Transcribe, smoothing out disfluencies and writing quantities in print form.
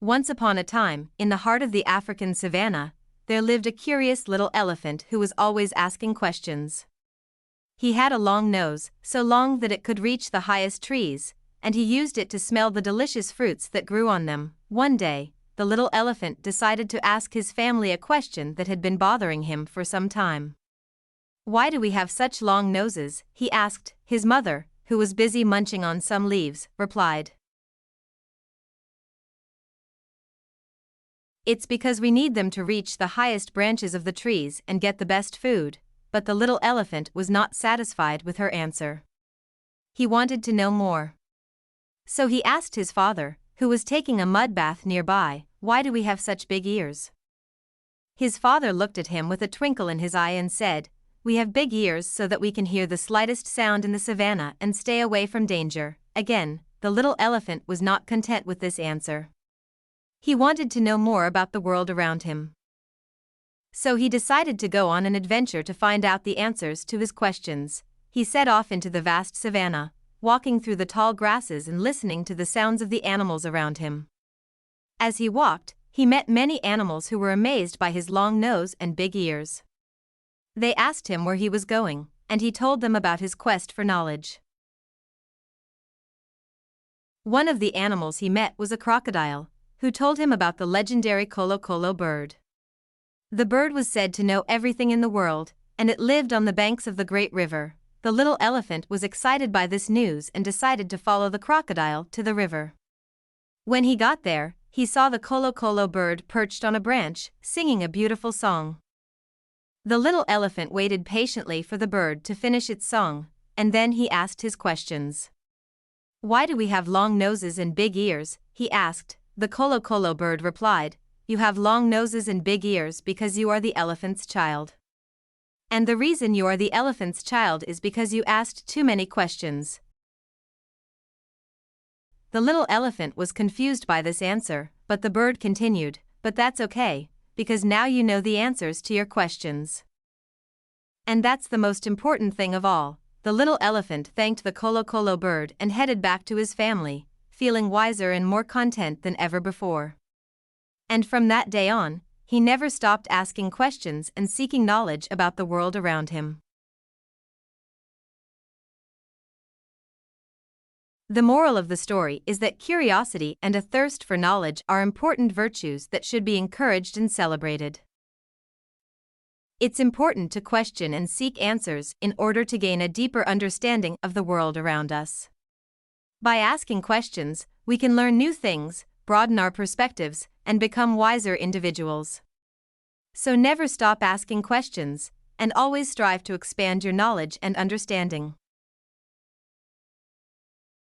Once upon a time, in the heart of the African savannah, there lived a curious little elephant who was always asking questions. He had a long nose, so long that it could reach the highest trees, and he used it to smell the delicious fruits that grew on them. One day, the little elephant decided to ask his family a question that had been bothering him for some time. "Why do we have such long noses?" he asked. His mother, who was busy munching on some leaves, replied, "It's because we need them to reach the highest branches of the trees and get the best food." But the little elephant was not satisfied with her answer. He wanted to know more. So he asked his father, who was taking a mud bath nearby, "Why do we have such big ears?" His father looked at him with a twinkle in his eye and said, "We have big ears so that we can hear the slightest sound in the savannah and stay away from danger." Again, the little elephant was not content with this answer. He wanted to know more about the world around him. So he decided to go on an adventure to find out the answers to his questions. He set off into the vast savannah, walking through the tall grasses and listening to the sounds of the animals around him. As he walked, he met many animals who were amazed by his long nose and big ears. They asked him where he was going, and he told them about his quest for knowledge. One of the animals he met was a crocodile, who told him about the legendary kolo bird. The bird was said to know everything in the world, and it lived on the banks of the great river. The little elephant was excited by this news and decided to follow the crocodile to the river. When he got there, he saw the kolo bird perched on a branch, singing a beautiful song. The little elephant waited patiently for the bird to finish its song, and then he asked his questions. "Why do we have long noses and big ears?" he asked. The kolo bird replied, "You have long noses and big ears because you are the elephant's child. And the reason you are the elephant's child is because you asked too many questions." The little elephant was confused by this answer, but the bird continued, "But that's okay, because now you know the answers to your questions. And that's the most important thing of all." The little elephant thanked the kolo bird and headed back to his family, feeling wiser and more content than ever before. And from that day on, he never stopped asking questions and seeking knowledge about the world around him. The moral of the story is that curiosity and a thirst for knowledge are important virtues that should be encouraged and celebrated. It's important to question and seek answers in order to gain a deeper understanding of the world around us. By asking questions, we can learn new things, broaden our perspectives, and become wiser individuals. So never stop asking questions, and always strive to expand your knowledge and understanding.